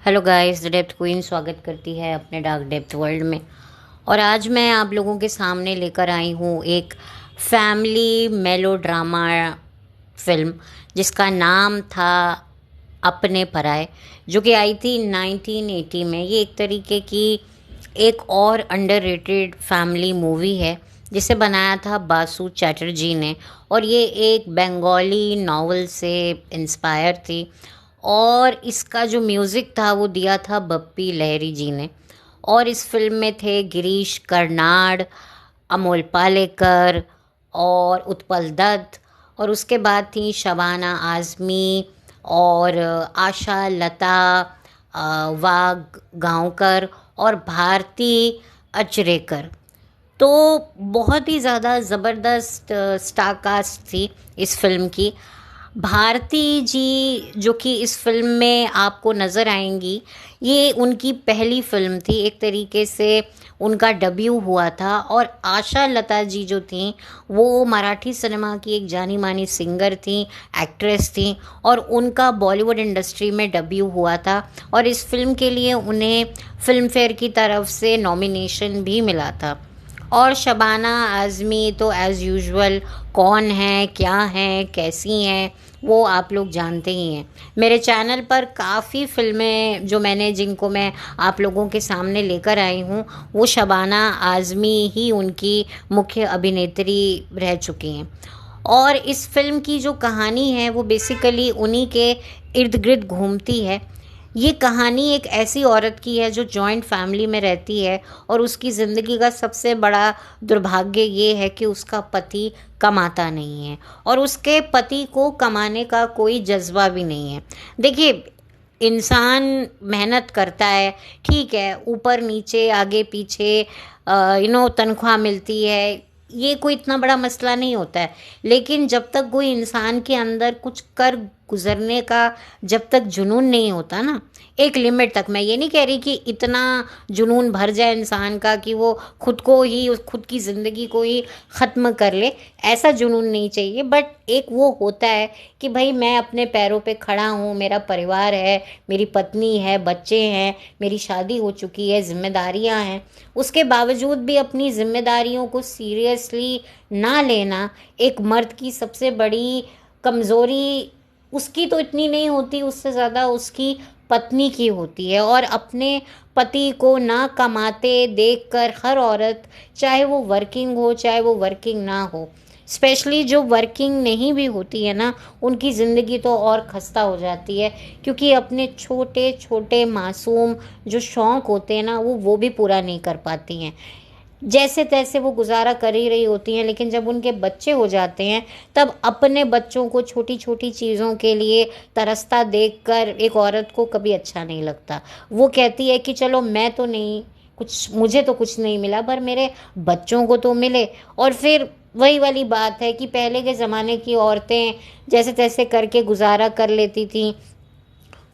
Hello guys, the depth queen स्वागत करती है अपने डार्क डेप्थ वर्ल्ड में। और आज मैं आप लोगों के सामने लेकर आई हूँ एक फैमिली मेलोड्रामा फिल्म जिसका नाम था अपने पराए, जो कि आई थी 1980 में। ये एक तरीके की एक और अंडररेटेड फैमिली मूवी है जिसे बनाया था बासु चैटर्जी ने, और ये एक बंगाली नॉवल से इंस्पायर थी। और इसका जो म्यूज़िक था वो दिया था बप्पी लहरी जी ने। और इस फिल्म में थे गिरीश कर्नाड, अमोल पालेकर और उत्पल दत्त। और उसके बाद थी शबाना आज़मी और आशा लता वाघ गांवकर और भारती अचरेकर। तो बहुत ही ज़्यादा ज़बरदस्त स्टार कास्ट थी इस फिल्म की। भारती जी जो कि इस फिल्म में आपको नज़र आएंगी, ये उनकी पहली फिल्म थी, एक तरीके से उनका डेब्यू हुआ था। और आशा लता जी जो थी वो मराठी सिनेमा की एक जानी मानी सिंगर थी, एक्ट्रेस थी, और उनका बॉलीवुड इंडस्ट्री में डेब्यू हुआ था। और इस फिल्म के लिए उन्हें फिल्म फेयर की तरफ से नॉमिनेशन भी मिला था। और शबाना आज़मी तो एज़ यूजुअल कौन है, क्या है, कैसी हैं, वो आप लोग जानते ही हैं। मेरे चैनल पर काफ़ी फ़िल्में जो जिनको मैं आप लोगों के सामने लेकर आई हूँ, वो शबाना आज़मी ही उनकी मुख्य अभिनेत्री रह चुकी हैं। और इस फिल्म की जो कहानी है वो बेसिकली उन्हीं के इर्द गिर्द घूमती है। ये कहानी एक ऐसी औरत की है जो जॉइंट फैमिली में रहती है, और उसकी ज़िंदगी का सबसे बड़ा दुर्भाग्य ये है कि उसका पति कमाता नहीं है और उसके पति को कमाने का कोई जज्बा भी नहीं है। देखिए, इंसान मेहनत करता है, ठीक है, ऊपर नीचे आगे पीछे तनख्वाह मिलती है, ये कोई इतना बड़ा मसला नहीं होता है। लेकिन जब तक कोई इंसान के अंदर कुछ कर गुजरने का जब तक जुनून नहीं होता ना, एक लिमिट तक, मैं ये नहीं कह रही कि इतना जुनून भर जाए इंसान का कि वो खुद को ही, खुद की ज़िंदगी को ही ख़त्म कर ले, ऐसा जुनून नहीं चाहिए। बट एक वो होता है कि भाई मैं अपने पैरों पे खड़ा हूँ, मेरा परिवार है, मेरी पत्नी है, बच्चे हैं, मेरी शादी हो चुकी है, जिम्मेदारियाँ हैं, उसके बावजूद भी अपनी जिम्मेदारियों को सीरियसली ना लेना एक मर्द की सबसे बड़ी कमज़ोरी उसकी तो इतनी नहीं होती, उससे ज़्यादा उसकी पत्नी की होती है। और अपने पति को ना कमाते देखकर हर औरत, चाहे वो वर्किंग हो चाहे वो वर्किंग ना हो, स्पेशली जो वर्किंग नहीं भी होती है ना, उनकी ज़िंदगी तो और खस्ता हो जाती है, क्योंकि अपने छोटे छोटे मासूम जो शौक़ होते हैं ना, वो भी पूरा नहीं कर पाती हैं। जैसे तैसे वो गुजारा कर ही रही होती हैं, लेकिन जब उनके बच्चे हो जाते हैं तब अपने बच्चों को छोटी छोटी चीज़ों के लिए तरसता देखकर एक औरत को कभी अच्छा नहीं लगता। वो कहती है कि चलो मैं तो नहीं कुछ, मुझे तो कुछ नहीं मिला, पर मेरे बच्चों को तो मिले। और फिर वही वाली बात है कि पहले के ज़माने की औरतें जैसे तैसे करके गुजारा कर लेती थीं।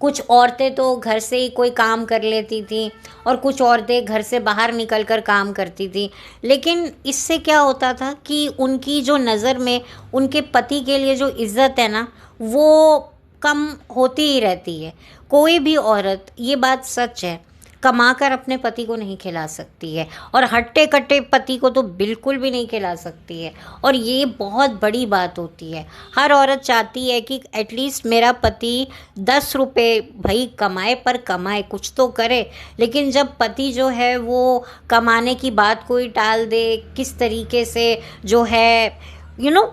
कुछ औरतें तो घर से ही कोई काम कर लेती थीं और कुछ औरतें घर से बाहर निकल कर काम करती थीं। लेकिन इससे क्या होता था कि उनकी जो नज़र में उनके पति के लिए जो इज़्ज़त है ना, वो कम होती ही रहती है। कोई भी औरत, ये बात सच है, कमाकर अपने पति को नहीं खिला सकती है, और हट्टे कट्टे पति को तो बिल्कुल भी नहीं खिला सकती है। और ये बहुत बड़ी बात होती है। हर औरत चाहती है कि एटलीस्ट मेरा पति 10 रुपये भाई कमाए, पर कमाए, कुछ तो करे। लेकिन जब पति जो है वो कमाने की बात को ही टाल दे, किस तरीके से जो है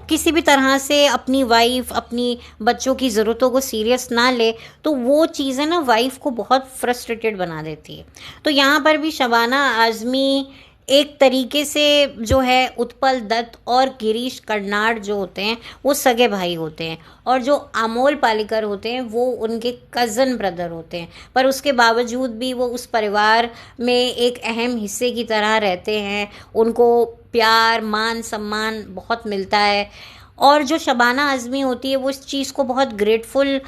किसी भी तरह से अपनी वाइफ, अपनी बच्चों की ज़रूरतों को सीरियस ना ले, तो वो चीज़ें ना वाइफ को बहुत फ्रस्ट्रेटेड बना देती है। तो यहाँ पर भी शबाना आज़मी एक तरीके से जो है उत्पल दत्त और गिरीश कर्नाड जो होते हैं वो सगे भाई होते हैं, और जो अमोल पालेकर होते हैं वो उनके कज़न ब्रदर होते हैं। पर उसके बावजूद भी वो उस परिवार में एक अहम हिस्से की तरह रहते हैं, उनको प्यार मान सम्मान बहुत मिलता है। और जो शबाना आज़मी होती है वो इस चीज़ को बहुत ग्रेटफुल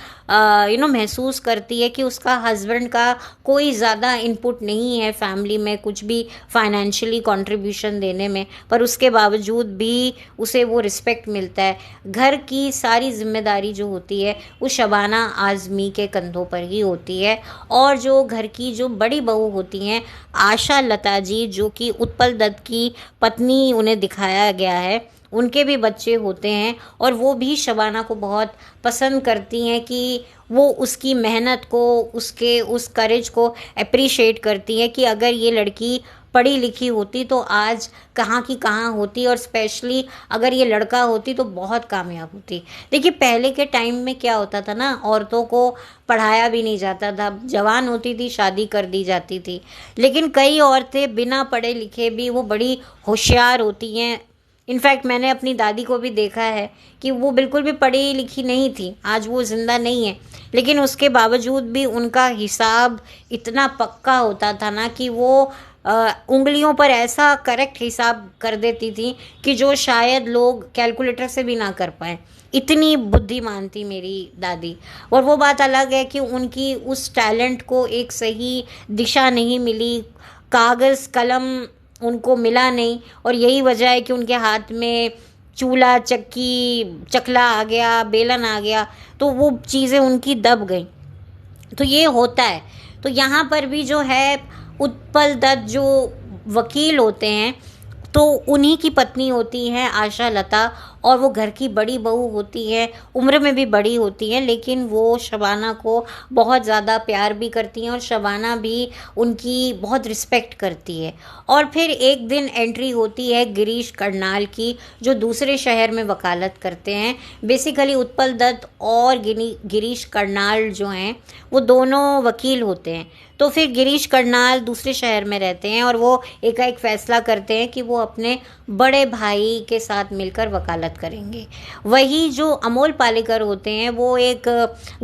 महसूस करती है कि उसका हस्बैंड का कोई ज़्यादा इनपुट नहीं है फैमिली में, कुछ भी फाइनेंशियली कंट्रीब्यूशन देने में, पर उसके बावजूद भी उसे वो रिस्पेक्ट मिलता है। घर की सारी जिम्मेदारी जो होती है वो शबाना आज़मी के कंधों पर ही होती है। और जो घर की जो बड़ी बहू होती हैं आशा लता जी, जो कि उत्पल दत्त की पत्नी उन्हें दिखाया गया है, उनके भी बच्चे होते हैं और वो भी शबाना को बहुत पसंद करती हैं कि वो उसकी मेहनत को, उसके उस करेज को अप्रिशिएट करती हैं कि अगर ये लड़की पढ़ी लिखी होती तो आज कहाँ की कहाँ होती, और स्पेशली अगर ये लड़का होती तो बहुत कामयाब होती। देखिए पहले के टाइम में क्या होता था ना, औरतों को पढ़ाया भी नहीं जाता था, जवान होती थी शादी कर दी जाती थी, लेकिन कई औरतें बिना पढ़े लिखे भी वो बड़ी होशियार होती हैं। इनफैक्ट मैंने अपनी दादी को भी देखा है कि वो बिल्कुल भी पढ़ी लिखी नहीं थी, आज वो ज़िंदा नहीं है, लेकिन उसके बावजूद भी उनका हिसाब इतना पक्का होता था ना कि वो उंगलियों पर ऐसा करेक्ट हिसाब कर देती थी कि जो शायद लोग कैलकुलेटर से भी ना कर पाए। इतनी बुद्धिमान थी मेरी दादी। और वो बात अलग है कि उनकी उस टैलेंट को एक सही दिशा नहीं मिली, कागज़ कलम उनको मिला नहीं, और यही वजह है कि उनके हाथ में चूल्हा, चक्की, चकला आ गया, बेलन आ गया, तो वो चीज़ें उनकी दब गई। तो ये होता है। तो यहाँ पर भी जो है उत्पल दत्त जो वकील होते हैं तो उन्हीं की पत्नी होती हैं आशा लता, और वो घर की बड़ी बहू होती है, उम्र में भी बड़ी होती है, लेकिन वो शबाना को बहुत ज़्यादा प्यार भी करती हैं और शबाना भी उनकी बहुत रिस्पेक्ट करती है। और फिर एक दिन एंट्री होती है गिरीश कर्नाल की, जो दूसरे शहर में वकालत करते हैं। बेसिकली उत्पल दत्त और गिरीश कर्नाल जो हैं वो दोनों वकील होते हैं। तो फिर गिरीश कर्नाल दूसरे शहर में रहते हैं और वो एकाएक फैसला करते हैं कि वो अपने बड़े भाई के साथ मिलकर वकालत करेंगे। वही जो अमोल पालेकर होते हैं वो एक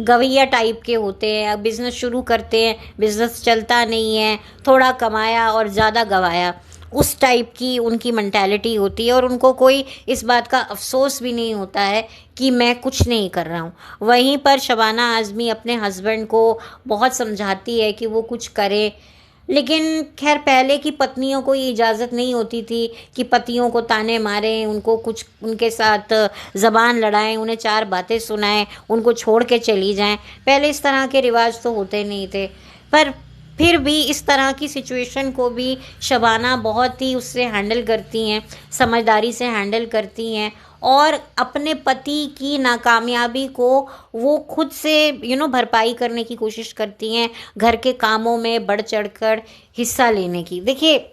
गवैया टाइप के होते हैं, बिज़नेस शुरू करते हैं, बिज़नेस चलता नहीं है, थोड़ा कमाया और ज़्यादा गवाया, उस टाइप की उनकी मेंटालिटी होती है, और उनको कोई इस बात का अफसोस भी नहीं होता है कि मैं कुछ नहीं कर रहा हूँ। वहीं पर शबाना आज़मी अपने हस्बैंड को बहुत समझाती है कि वो कुछ करे, लेकिन खैर पहले की पत्नियों को ये इजाज़त नहीं होती थी कि पतियों को ताने मारें, उनको कुछ उनके साथ ज़बान लड़ाएं, उन्हें चार बातें सुनाएं, उनको छोड़ के चली जाएं। पहले इस तरह के रिवाज तो होते नहीं थे, पर फिर भी इस तरह की सिचुएशन को भी शबाना बहुत ही उससे हैंडल करती हैं, समझदारी से हैंडल करती हैं, और अपने पति की नाकामयाबी को वो खुद से भरपाई करने की कोशिश करती हैं, घर के कामों में बढ़ चढ़कर हिस्सा लेने की। देखिए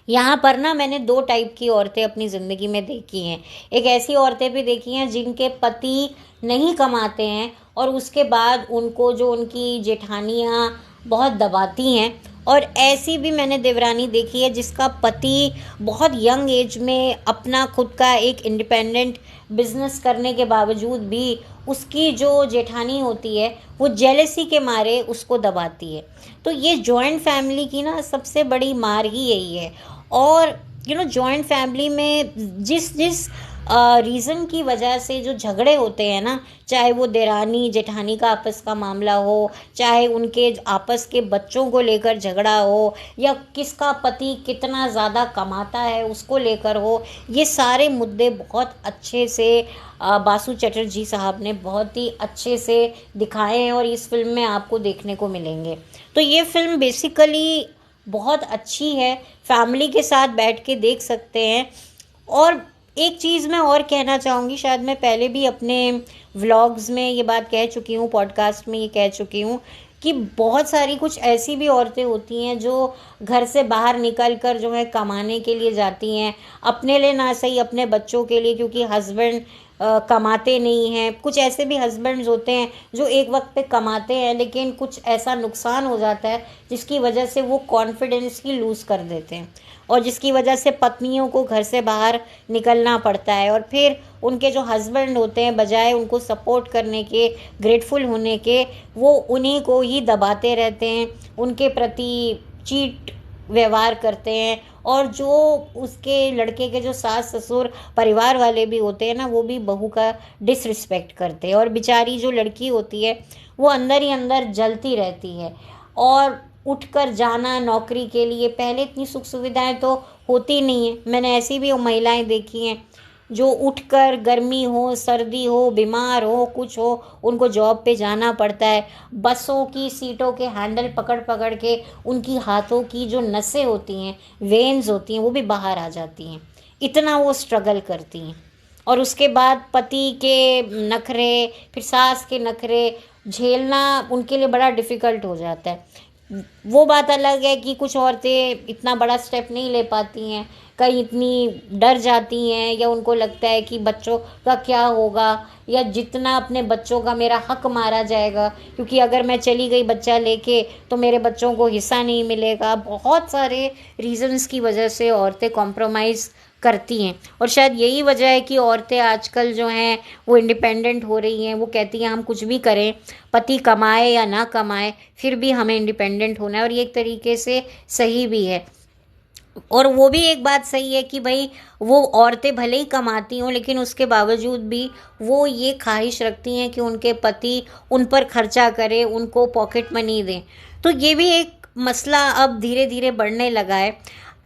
यहाँ पर ना मैंने दो टाइप की औरतें अपनी ज़िंदगी में देखी हैं। एक ऐसी औरतें भी देखी हैं जिनके पति नहीं कमाते हैं और उसके बाद उनको जो उनकी जेठानियाँ बहुत दबाती हैं, और ऐसी भी मैंने देवरानी देखी है जिसका पति बहुत यंग एज में अपना खुद का एक इंडिपेंडेंट बिजनेस करने के बावजूद भी उसकी जो जेठानी होती है वो जेलसी के मारे उसको दबाती है। तो ये जॉइंट फैमिली की ना सबसे बड़ी मार ही यही है। और जॉइंट फैमिली में जिस जिस रीज़न की वजह से जो झगड़े होते हैं ना, चाहे वो देरानी जेठानी का आपस का मामला हो, चाहे उनके आपस के बच्चों को लेकर झगड़ा हो, या किसका पति कितना ज़्यादा कमाता है उसको लेकर हो, ये सारे मुद्दे बहुत अच्छे से बासु चटर्जी साहब ने बहुत ही अच्छे से दिखाए हैं और इस फिल्म में आपको देखने को मिलेंगे। तो ये फिल्म बेसिकली बहुत अच्छी है, फैमिली के साथ बैठ के देख सकते हैं। और एक चीज़ मैं और कहना चाहूँगी, शायद मैं पहले भी अपने व्लॉग्स में ये बात कह चुकी हूँ, पॉडकास्ट में ये कह चुकी हूँ कि बहुत सारी कुछ ऐसी भी औरतें होती हैं जो घर से बाहर निकल कर जो है कमाने के लिए जाती हैं, अपने लिए ना सही अपने बच्चों के लिए, क्योंकि हस्बैंड कमाते नहीं हैं। कुछ ऐसे भी हस्बैंड्स होते हैं जो एक वक्त पे कमाते हैं लेकिन कुछ ऐसा नुकसान हो जाता है जिसकी वजह से वो कॉन्फिडेंस ही लूज़ कर देते हैं, और जिसकी वजह से पत्नियों को घर से बाहर निकलना पड़ता है, और फिर उनके जो हस्बैंड होते हैं बजाय उनको सपोर्ट करने के, ग्रेटफुल होने के, वो उन्हीं को ही दबाते रहते हैं, उनके प्रति चीट व्यवहार करते हैं और जो उसके लड़के के जो सास ससुर परिवार वाले भी होते हैं ना, वो भी बहू का डिसरिस्पेक्ट करते हैं। और बेचारी जो लड़की होती है वो अंदर ही अंदर जलती रहती है। और उठकर जाना नौकरी के लिए, पहले इतनी सुख सुविधाएं तो होती नहीं है। मैंने ऐसी भी महिलाएं देखी हैं जो उठकर, गर्मी हो सर्दी हो बीमार हो कुछ हो, उनको जॉब पे जाना पड़ता है। बसों की सीटों के हैंडल पकड़ पकड़ के उनकी हाथों की जो नसें होती हैं, वेन्स होती हैं, वो भी बाहर आ जाती हैं। इतना वो स्ट्रगल करती हैं। और उसके बाद पति के नखरे, फिर सास के नखरे झेलना उनके लिए बड़ा डिफ़िकल्ट हो जाता है। वो बात अलग है कि कुछ औरतें इतना बड़ा स्टेप नहीं ले पाती हैं, कहीं इतनी डर जाती हैं, या उनको लगता है कि बच्चों का क्या होगा, या जितना अपने बच्चों का मेरा हक मारा जाएगा, क्योंकि अगर मैं चली गई बच्चा लेके तो मेरे बच्चों को हिस्सा नहीं मिलेगा। बहुत सारे रीजंस की वजह से औरतें कॉम्प्रोमाइज़ करती हैं। और शायद यही वजह है कि औरतें आजकल जो हैं वो इंडिपेंडेंट हो रही हैं। वो कहती हैं हम कुछ भी करें, पति कमाए या ना कमाए, फिर भी हमें इंडिपेंडेंट होना है। और ये एक तरीके से सही भी है। और वो भी एक बात सही है कि भाई वो औरतें भले ही कमाती हों, लेकिन उसके बावजूद भी वो ये ख्वाहिश रखती हैं कि उनके पति उन पर खर्चा करें, उनको पॉकेट मनी दें। तो ये भी एक मसला अब धीरे धीरे बढ़ने लगा है।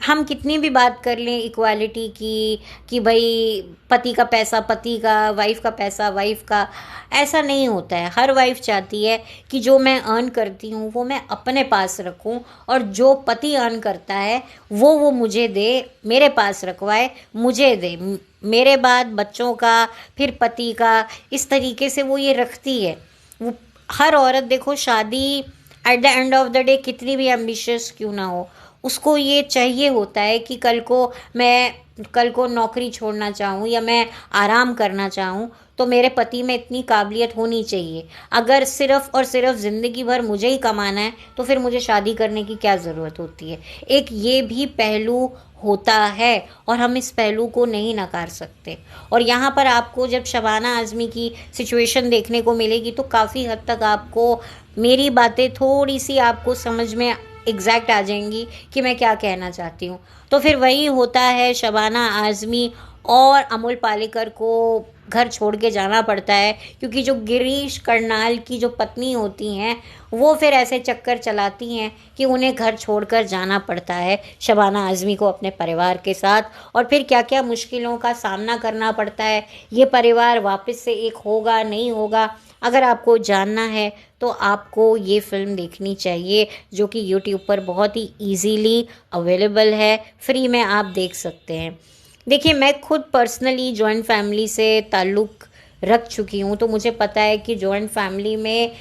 हम कितनी भी बात कर लें इक्वालिटी की कि भाई पति का पैसा पति का, वाइफ का पैसा वाइफ का, ऐसा नहीं होता है। हर वाइफ चाहती है कि जो मैं अर्न करती हूँ वो मैं अपने पास रखूँ, और जो पति अर्न करता है वो मुझे दे, मेरे पास रखवाए, मुझे दे, मेरे बाद बच्चों का, फिर पति का, इस तरीके से वो ये रखती है। वो हर औरत देखो, शादी at the end of the day कितनी भी एम्बिशियस क्यों ना हो, उसको ये चाहिए होता है कि कल को नौकरी छोड़ना चाहूँ या मैं आराम करना चाहूँ तो मेरे पति में इतनी काबिलियत होनी चाहिए। अगर सिर्फ़ और सिर्फ ज़िंदगी भर मुझे ही कमाना है तो फिर मुझे शादी करने की क्या ज़रूरत होती है। एक ये भी पहलू होता है और हम इस पहलू को नहीं नकार सकते। और यहाँ पर आपको जब शबाना आज़मी की सिचुएशन देखने को मिलेगी तो काफ़ी हद तक आपको मेरी बातें थोड़ी सी आपको समझ में एग्जैक्ट आ जाएंगी कि मैं क्या कहना चाहती हूँ। तो फिर वही होता है, शबाना आज़मी और अमोल पालेकर को घर छोड़ के जाना पड़ता है, क्योंकि जो गिरीश कर्नाल की जो पत्नी होती हैं वो फिर ऐसे चक्कर चलाती हैं कि उन्हें घर छोड़कर जाना पड़ता है शबाना आज़मी को अपने परिवार के साथ। और फिर क्या क्या मुश्किलों का सामना करना पड़ता है, ये परिवार वापस से एक होगा नहीं होगा। अगर आपको जानना है तो आपको ये फ़िल्म देखनी चाहिए, जो कि यूट्यूब पर बहुत ही ईजीली अवेलेबल है, फ्री में आप देख सकते हैं। देखिए, मैं खुद पर्सनली जॉइंट फैमिली से ताल्लुक़ रख चुकी हूँ, तो मुझे पता है कि जॉइंट फैमिली में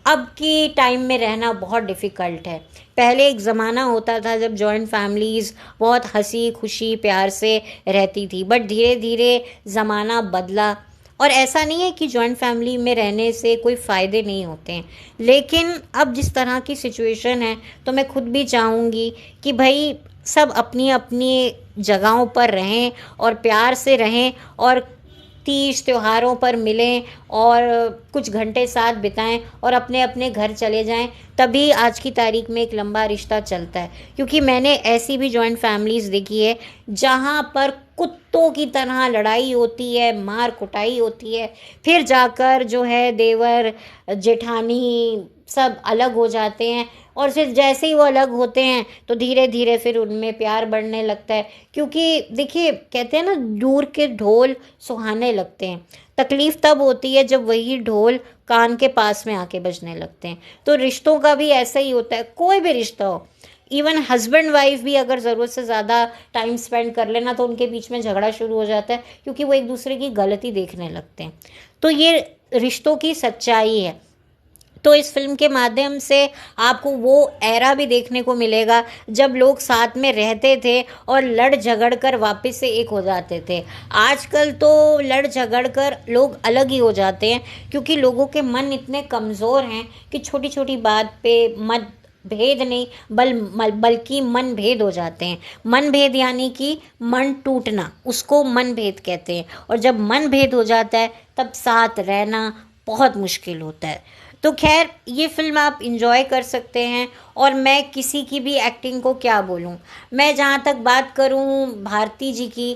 अब की टाइम में रहना बहुत डिफ़िकल्ट है। पहले एक ज़माना होता था जब जॉइंट फैमिलीज़ बहुत हंसी खुशी प्यार से रहती थी, बट धीरे धीरे ज़माना बदला। और ऐसा नहीं है कि जॉइंट फैमिली में रहने से कोई फ़ायदे नहीं होते हैं, लेकिन अब जिस तरह की सिचुएशन है तो मैं खुद भी चाहूँगी कि भाई सब अपनी अपनी जगहों पर रहें और प्यार से रहें, और तीज त्योहारों पर मिलें और कुछ घंटे साथ बिताएं और अपने अपने घर चले जाएं। तभी आज की तारीख में एक लंबा रिश्ता चलता है। क्योंकि मैंने ऐसी भी जॉइंट फैमिलीज़ देखी है जहां पर कुत्तों की तरह लड़ाई होती है, मार कुटाई होती है, फिर जाकर जो है देवर जेठानी सब अलग हो जाते हैं, और फिर जैसे ही वो अलग होते हैं तो धीरे धीरे फिर उनमें प्यार बढ़ने लगता है। क्योंकि देखिए, कहते हैं ना, दूर के ढोल सुहाने लगते हैं। तकलीफ़ तब होती है जब वही ढोल कान के पास में आके बजने लगते हैं। तो रिश्तों का भी ऐसा ही होता है, कोई भी रिश्ता हो, इवन हस्बैंड वाइफ भी अगर ज़रूरत से ज़्यादा टाइम स्पेंड कर लेना तो उनके बीच में झगड़ा शुरू हो जाता है, क्योंकि वो एक दूसरे की गलती देखने लगते हैं। तो ये रिश्तों की सच्चाई है। तो इस फिल्म के माध्यम से आपको वो एरा भी देखने को मिलेगा जब लोग साथ में रहते थे और लड़ झगड़ कर वापस से एक हो जाते थे। आजकल तो लड़ झगड़ कर लोग अलग ही हो जाते हैं, क्योंकि लोगों के मन इतने कमज़ोर हैं कि छोटी छोटी बात पे मत भेद नहीं बल्कि मन भेद हो जाते हैं। मन भेद यानी कि मन टूटना, उसको मन भेद कहते हैं। और जब मन भेद हो जाता है तब साथ रहना बहुत मुश्किल होता है। तो खैर ये फ़िल्म आप इंजॉय कर सकते हैं। और मैं किसी की भी एक्टिंग को क्या बोलूँ, मैं जहाँ तक बात करूँ भारती जी की,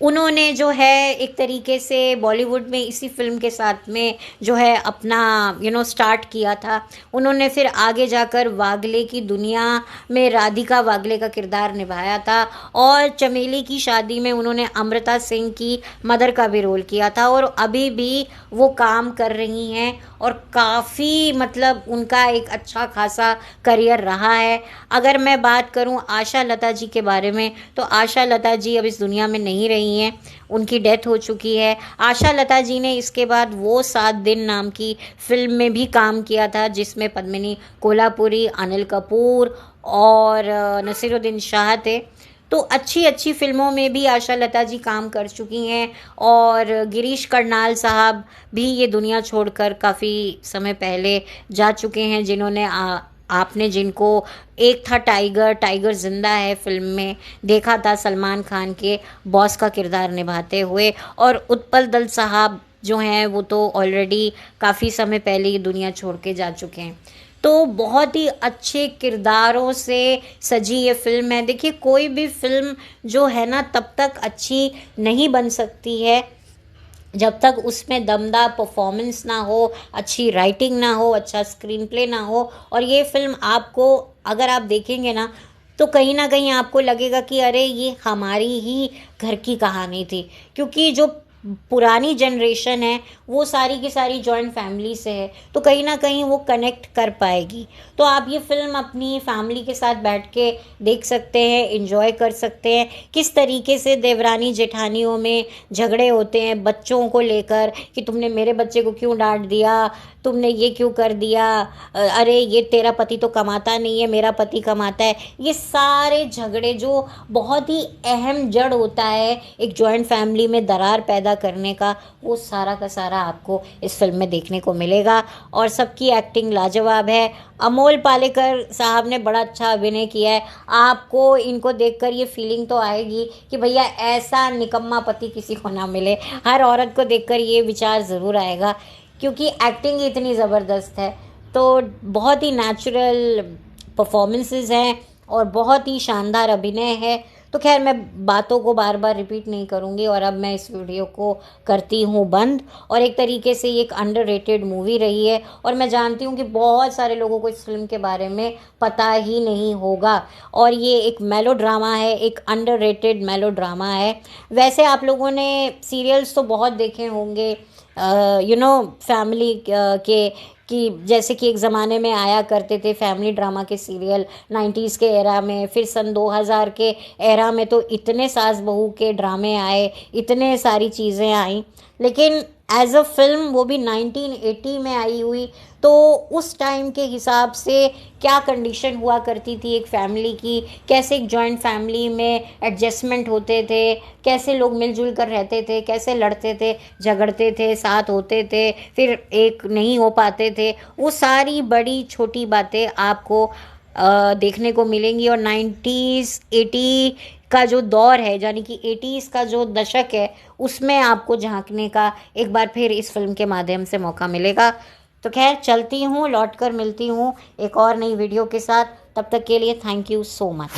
उन्होंने जो है एक तरीके से बॉलीवुड में इसी फ़िल्म के साथ में जो है अपना स्टार्ट किया था। उन्होंने फिर आगे जाकर वागले की दुनिया में राधिका वागले का किरदार निभाया था, और चमेली की शादी में उन्होंने अमृता सिंह की मदर का भी रोल किया था, और अभी भी वो काम कर रही हैं और काफ़ी मतलब उनका एक अच्छा खासा करियर रहा है। अगर मैं बात करूं आशा लता जी के बारे में, तो आशा लता जी अब इस दुनिया में नहीं रही हैं, उनकी डेथ हो चुकी है। आशा लता जी ने इसके बाद वो 7 दिन नाम की फ़िल्म में भी काम किया था, जिसमें पद्मिनी कोल्हापुरी, अनिल कपूर और नसीरुद्दीन शाह थे। तो अच्छी अच्छी फ़िल्मों में भी आशा लता जी काम कर चुकी हैं, और गिरीश कर्नाल साहब भी ये दुनिया छोड़कर काफ़ी समय पहले जा चुके हैं, जिन्होंने आपने जिनको एक था टाइगर, टाइगर जिंदा है फ़िल्म में देखा था, सलमान खान के बॉस का किरदार निभाते हुए। और उत्पल दल साहब जो हैं वो तो ऑलरेडी काफ़ी समय पहले ये दुनिया छोड़ के जा चुके हैं। तो बहुत ही अच्छे किरदारों से सजी ये फ़िल्म है। देखिए कोई भी फ़िल्म जो है ना तब तक अच्छी नहीं बन सकती है जब तक उसमें दमदार परफॉर्मेंस ना हो, अच्छी राइटिंग ना हो, अच्छा स्क्रीन प्ले ना हो। और ये फ़िल्म आपको अगर आप देखेंगे ना, तो कहीं ना कहीं आपको लगेगा कि अरे ये हमारी ही घर की कहानी थी, क्योंकि जो पुरानी जनरेशन है वो सारी की सारी जॉइंट फैमिली से है, तो कहीं ना कहीं वो कनेक्ट कर पाएगी। तो आप ये फ़िल्म अपनी फैमिली के साथ बैठ के देख सकते हैं, एंजॉय कर सकते हैं, किस तरीके से देवरानी जेठानियों में झगड़े होते हैं बच्चों को लेकर कि तुमने मेरे बच्चे को क्यों डांट दिया, तुमने ये क्यों कर दिया, अरे ये तेरा पति तो कमाता नहीं है, मेरा पति कमाता है। ये सारे झगड़े जो बहुत ही अहम जड़ होता है एक जॉइंट फैमिली में दरार पैदा करने का, वो सारा का सारा आपको इस फिल्म में देखने को मिलेगा। और सबकी एक्टिंग लाजवाब है। अमोल पालेकर साहब ने बड़ा अच्छा अभिनय किया है। आपको इनको देखकर ये फीलिंग तो आएगी कि भैया ऐसा निकम्मा पति किसी को ना मिले। हर औरत को देखकर ये विचार ज़रूर आएगा, क्योंकि एक्टिंग इतनी ज़बरदस्त है। तो बहुत ही नेचुरल परफॉर्मेंसेस हैं और बहुत ही शानदार अभिनय है। तो खैर मैं बातों को बार बार रिपीट नहीं करूँगी, और अब मैं इस वीडियो को करती हूँ बंद। और एक तरीके से ये एक अंडररेटेड मूवी रही है, और मैं जानती हूँ कि बहुत सारे लोगों को इस फिल्म के बारे में पता ही नहीं होगा। और ये एक मेलोड्रामा है, एक अंडररेटेड मेलोड्रामा है। वैसे आप लोगों ने सीरियल्स तो बहुत देखे होंगे, फैमिली के, कि जैसे कि एक ज़माने में आया करते थे फैमिली ड्रामा के सीरियल 90s के एरा में, फिर सन 2000 के एरा में तो इतने सास बहू के ड्रामे आए, इतने सारी चीज़ें आई। लेकिन एज अ फिल्म वो भी 1980 में आई हुई, तो उस टाइम के हिसाब से क्या कंडीशन हुआ करती थी एक फैमिली की, कैसे एक जॉइंट फैमिली में एडजस्टमेंट होते थे, कैसे लोग मिलजुल कर रहते थे, कैसे लड़ते थे, झगड़ते थे, साथ होते थे, फिर एक नहीं हो पाते थे, वो सारी बड़ी छोटी बातें आपको देखने को मिलेंगी। और 90s 80 का जो दौर है, यानी कि 80s का जो दशक है, उसमें आपको झांकने का एक बार फिर इस फिल्म के माध्यम से मौका मिलेगा। तो खैर चलती हूँ, लौट कर मिलती हूँ एक और नई वीडियो के साथ। तब तक के लिए थैंक यू सो मच।